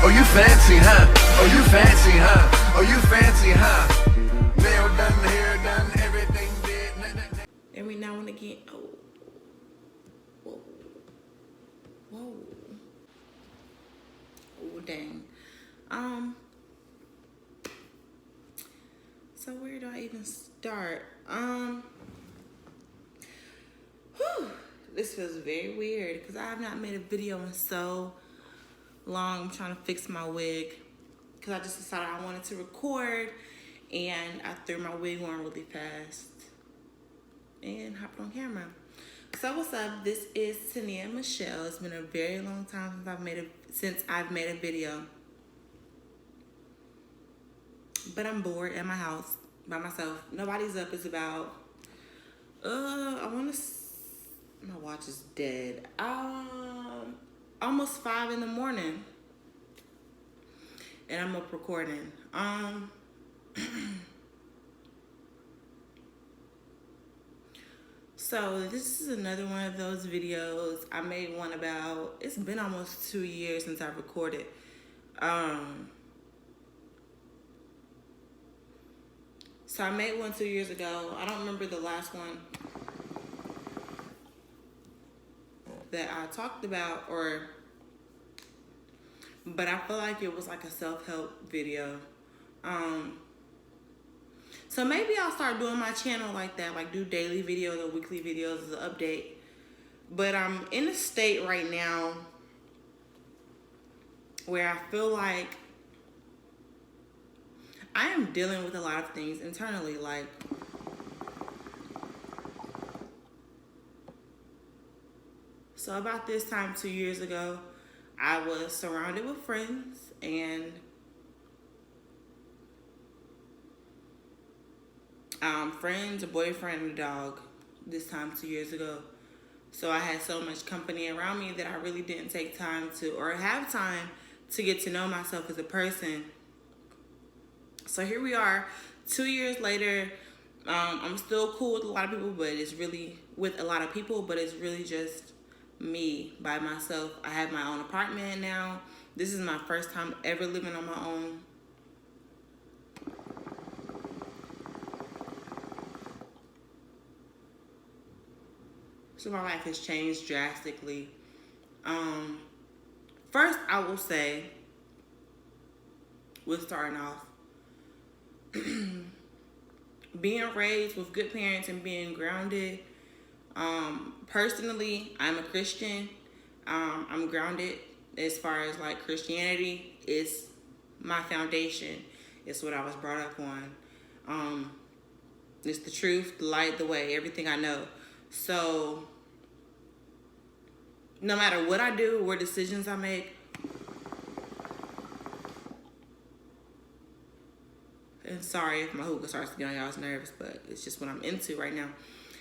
Oh, you fancy, huh? Oh, you fancy, huh? Oh, you fancy, huh? Nail done, hair done, everything did. Every now and again. Oh. Whoa. Whoa. Oh, dang. So where do I even start? This feels very weird because I have not made a video in so long. I'm trying to fix my wig because I just decided I wanted to record, and I threw my wig on really fast and hopped on camera. So what's up? This is Tania Michelle. It's been a very long time since I've made a video. But I'm bored at my house by myself. Nobody's up. It's about my watch is dead. Almost 5 in the morning. And I'm up recording. So this is another one of those videos. I made one about, it's been almost 2 years since I recorded. So I made one 2 years ago. I don't remember the last one that I talked about, but I feel like it was like a self-help video. So maybe I'll start doing my channel like that, like do daily videos or weekly videos as an update. But I'm in a state right now where I feel like I am dealing with a lot of things internally, like so about this time 2 years ago, I was surrounded with friends and friends, a boyfriend, and a dog this time 2 years ago. So I had so much company around me that I really didn't take time to, or have time to get to know myself as a person. So here we are, 2 years later. I'm still cool with a lot of people, but it's really just me by myself. I have my own apartment now. This is my first time ever living on my own. So my life has changed drastically. First, I will say, with starting off, being raised with good parents and being grounded. Personally, I'm a Christian. I'm grounded as far as like Christianity is my foundation. It's what I was brought up on. It's the truth, the light, the way, everything I know. So no matter what I do, what decisions I make, and sorry if my hookah starts to get on y'all's nerves, but it's just what I'm into right now.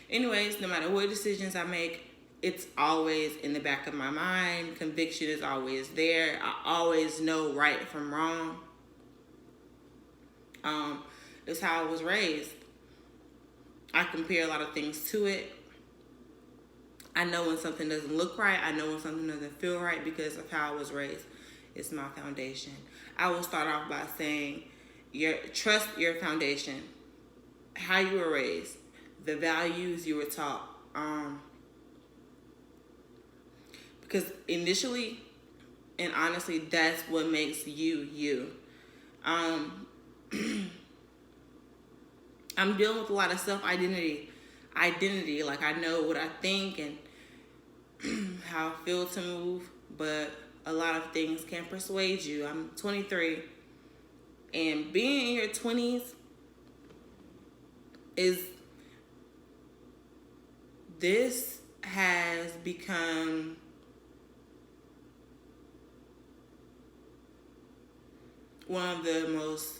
Anyways, no matter what decisions I make, it's always in the back of my mind. Conviction is always there. I always know right from wrong. It's how I was raised. I compare a lot of things to it. I know when something doesn't look right. I know when something doesn't feel right because of how I was raised. It's my foundation. I will start off by saying, trust your foundation, how you were raised, the values you were taught. Because initially and honestly, that's what makes you, you. I'm dealing with a lot of self-identity. Like I know what I think and how I feel to move, but a lot of things can persuade you. I'm 23. And being in your 20s has become one of the most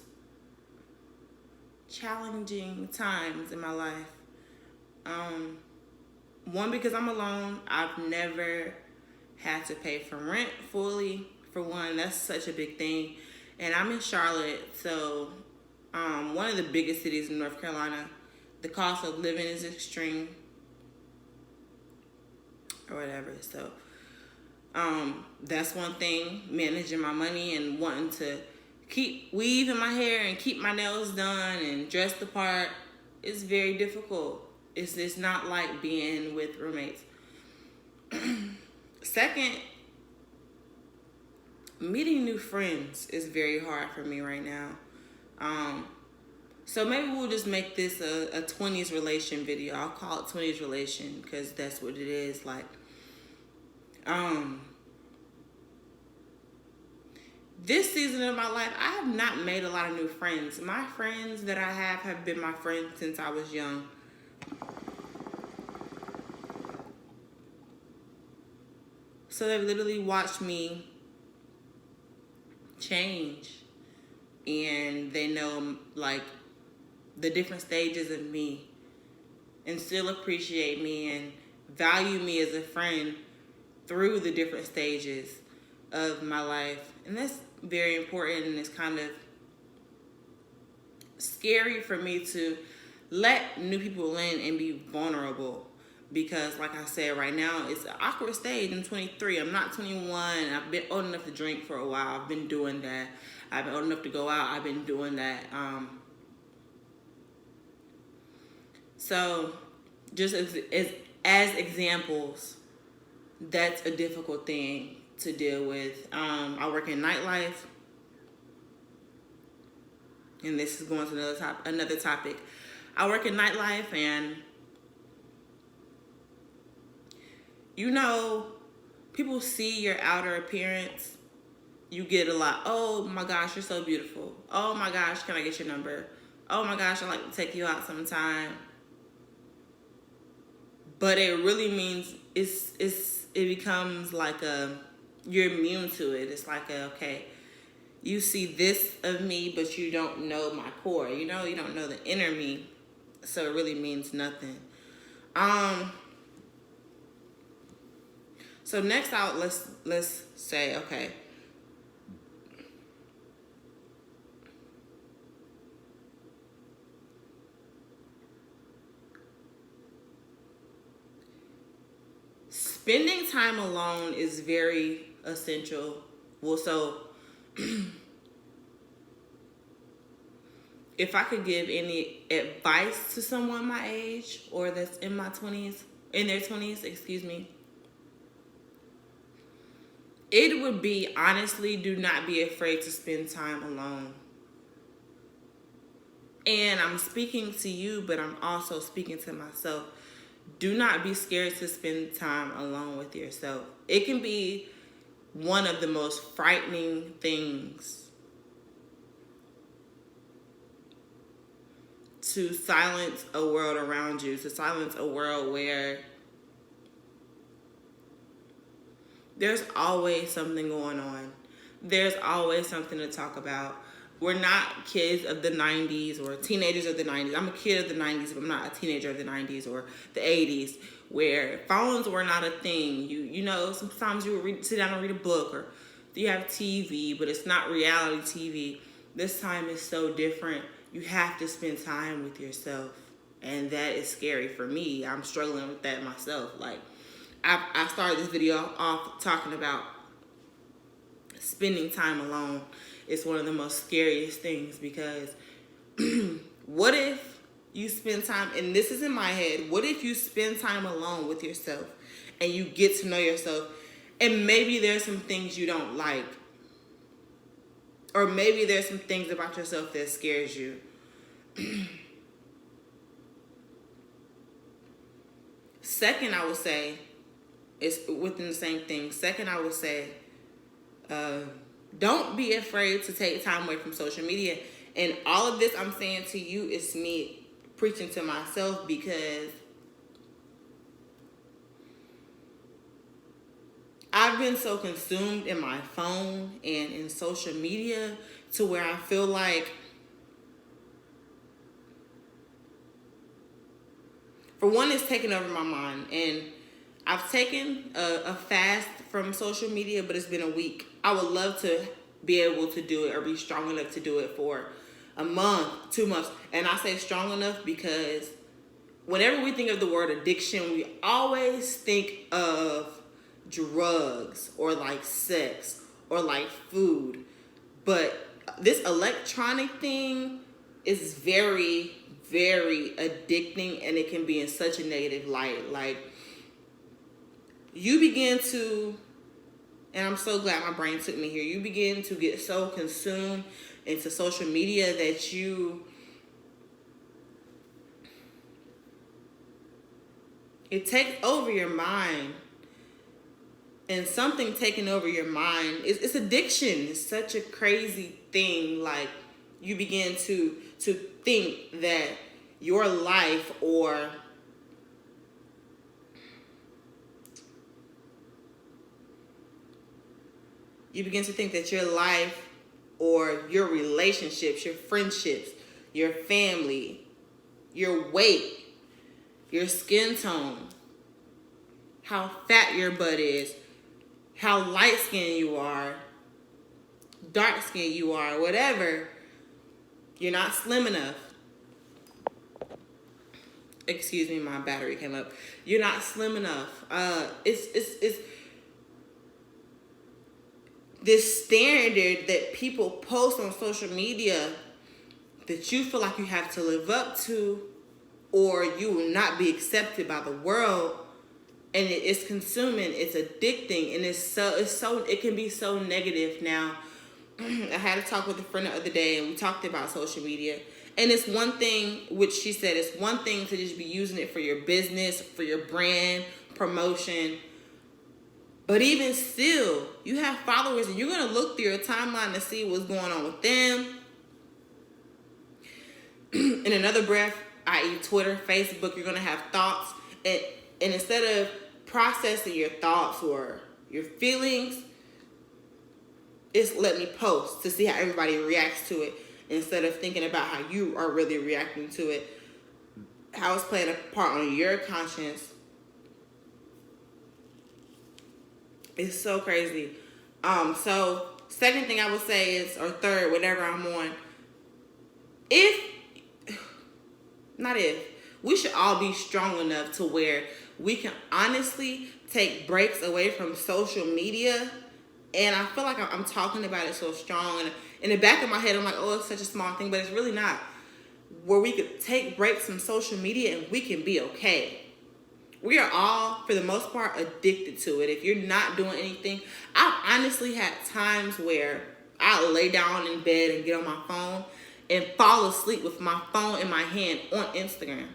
challenging times in my life. One, because I'm alone. I've never had to pay for rent fully. For one, that's such a big thing. And I'm in Charlotte, so one of the biggest cities in North Carolina. The cost of living is extreme, or whatever. So That's one thing, managing my money and wanting to keep weave in my hair and keep my nails done and dress the part is very difficult. It's not like being with roommates. Second, meeting new friends is very hard for me right now. So maybe we'll just make this a 20s relation video. I'll call it 20s relation because that's what it is. Like, this season of my life, I have not made a lot of new friends. My friends that I have been my friends since I was young. So they've literally watched me change. And they know, like, the different stages of me. And still appreciate me and value me as a friend through the different stages of my life. And that's very important, and it's kind of scary for me to let new people in and be vulnerable because, like I said, right now it's an awkward stage. I'm 23. I'm not 21. I've been old enough to drink for a while. I've been doing that. I've been old enough to go out. I've been doing that. So just as examples, that's a difficult thing to deal with. I work in nightlife, and this is going to another topic. I work in nightlife, and you know, people see your outer appearance. You get a lot. Oh my gosh, you're so beautiful. Oh my gosh, can I get your number? Oh my gosh, I'd like to take you out sometime. But it really means it becomes like you're immune to it. It's like okay, you see this of me, but you don't know my core. You don't know the inner me, so it really means nothing. So next out, let's say, okay, spending time alone is very essential. Well, so if I could give any advice to someone my age or that's in their 20s, excuse me, it would be, honestly, do not be afraid to spend time alone. And I'm speaking to you, but I'm also speaking to myself. Do not be scared to spend time alone with yourself. It can be one of the most frightening things to silence a world around you, to silence a world where there's always something going on. There's always something to talk about. We're not kids of the 90s or teenagers of the 90s. I'm a kid of the 90s, but I'm not a teenager of the 90s or the 80s, where phones were not a thing. You know, sometimes you would sit down and read a book, or you have TV, but it's not reality TV. This time is so different. You have to spend time with yourself, and that is scary for me. I'm struggling with that myself. Like, I started this video off talking about spending time alone. It's one of the most scariest things because what if you spend time, and this is in my head, what if you spend time alone with yourself and you get to know yourself, and maybe there's some things you don't like, or maybe there's some things about yourself that scares you. Second, I would say, it's within the same thing. Second, I would say, don't be afraid to take time away from social media. And all of this I'm saying to you is me preaching to myself, because I've been so consumed in my phone and in social media to where I feel like, for one, it's taken over my mind. And I've taken a fast from social media, but it's been a week. I would love to be able to do it or be strong enough to do it for a month, 2 months. And I say strong enough because whenever we think of the word addiction, we always think of drugs or like sex or like food. But this electronic thing is very, very addicting, and it can be in such a negative light. Like, you begin to, and I'm so glad my brain took me here, you begin to get so consumed into social media that it takes over your mind. And something taking over your mind, it's addiction. It's such a crazy thing. Like, you begin to think that your life, or you begin to think that your life or your relationships, your friendships, your family, your weight, your skin tone, how fat your butt is, how light skinned you are, dark skinned you are, whatever, you're not slim enough. Excuse me, my battery came up. You're not slim enough. It's this standard that people post on social media that you feel like you have to live up to, or you will not be accepted by the world. And it's consuming, it's addicting, and it can be so negative. Now, I had a talk with a friend the other day, and we talked about social media. And it's one thing, which she said, it's one thing to just be using it for your business, for your brand, promotion. But even still, you have followers, and you're going to look through your timeline to see what's going on with them. In another breath, i.e. Twitter, Facebook, you're going to have thoughts. And instead of processing your thoughts or your feelings, it's let me post to see how everybody reacts to it, instead of thinking about how you are really reacting to it, how it's playing a part on your conscience. It's so crazy. So second thing I would say is, or third, whatever I'm on, we should all be strong enough to where we can honestly take breaks away from social media. And I feel like I'm talking about it so strong. And in the back of my head, I'm like, oh, it's such a small thing, but it's really not. Where we could take breaks from social media and we can be okay. We are all, for the most part, addicted to it. If you're not doing anything, I've honestly had times where I'll lay down in bed and get on my phone and fall asleep with my phone in my hand on Instagram.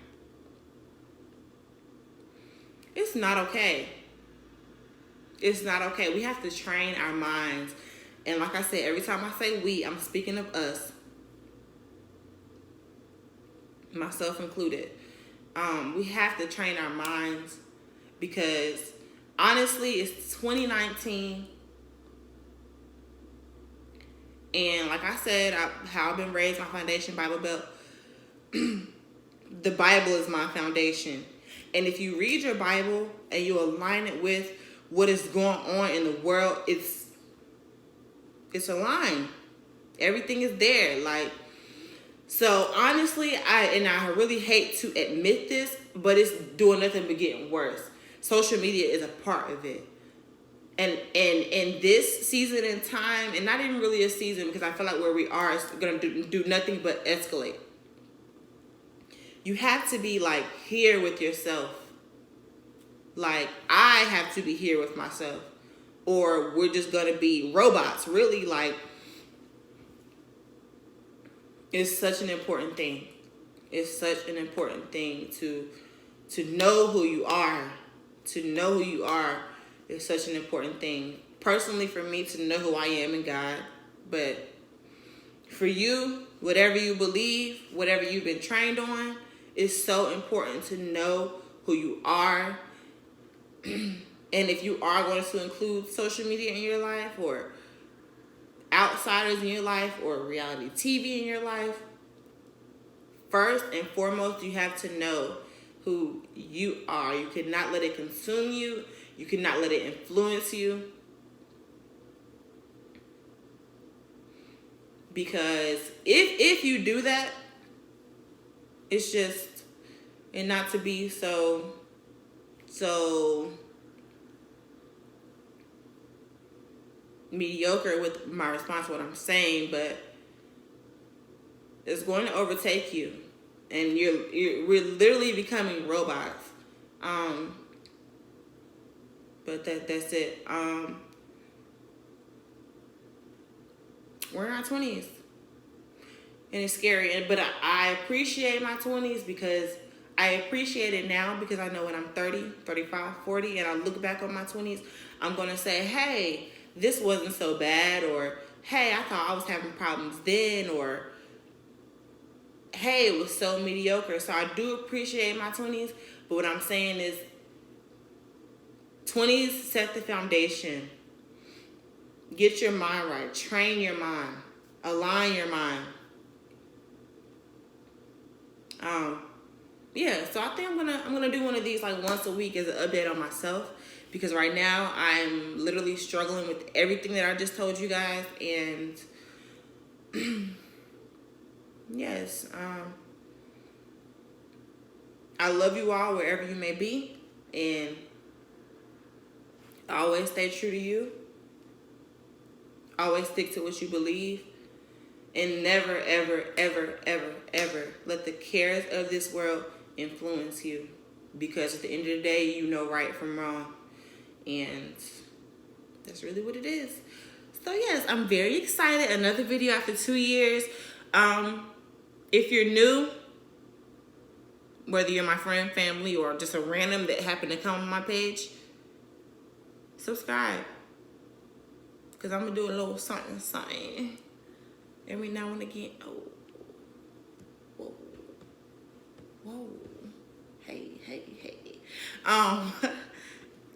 It's not okay. It's not okay. We have to train our minds. And like I said, every time I say we, I'm speaking of us. Myself included. We have to train our minds, because honestly, it's 2019. And like I said, how I've been raised, my foundation, Bible Belt. The Bible is my foundation. And if you read your Bible and you align it with what is going on in the world, it's aligned. Everything is there. Like, so honestly, I really hate to admit this, but it's doing nothing but getting worse. Social media is a part of it. And in this season in time, and not even really a season, because I feel like where we are is going to do nothing but escalate. You have to be like here with yourself. Like, I have to be here with myself, or we're just going to be robots. Really, like, it's such an important thing. It's such an important thing to know who you are. To know who you are is such an important thing. Personally, for me, to know who I am in God. But for you, whatever you believe, whatever you've been trained on, it's so important to know who you are. And if you are going to include social media in your life, or outsiders in your life, or reality TV in your life, first and foremost, you have to know who you are. You cannot let it consume you. You cannot let it influence you. Because if you do that, it's just, and not to be so mediocre with my response to what I'm saying, but it's going to overtake you, and we're literally becoming robots. But that's it. We're in our 20s, and it's scary. But I appreciate my 20s because I appreciate it now because I know when I'm 30, 35, 40, and I look back on my 20s, I'm going to say, hey, this wasn't so bad, or hey, I thought I was having problems then, or hey, it was so mediocre. So I do appreciate my 20s, but what I'm saying is 20s set the foundation. Get your mind right. Train your mind. Align your mind. Yeah, so I think I'm gonna do one of these like once a week as an update on myself, because right now I'm literally struggling with everything that I just told you guys, and yes, I love you all wherever you may be, and always stay true to you. Always stick to what you believe, and never, ever, ever, ever, ever let the cares of this world influence you, because at the end of the day, you know right from wrong, and that's really what it is. So yes, I'm very excited. Another video after 2 years. If you're new, whether you're my friend, family, or just a random that happened to come on my page, subscribe, because I'm gonna do a little something every now and again. Oh, whoa, whoa, hey.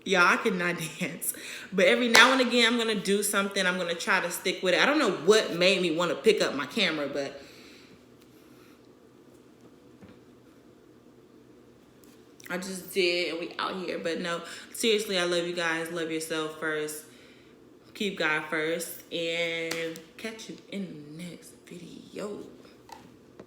Y'all, I cannot dance, but every now and again I'm gonna do something. I'm gonna try to stick with it. I don't know what made me want to pick up my camera, but I just did, and we out here. But no, seriously, I love you guys. Love yourself first. Keep God first, and catch you in the next video.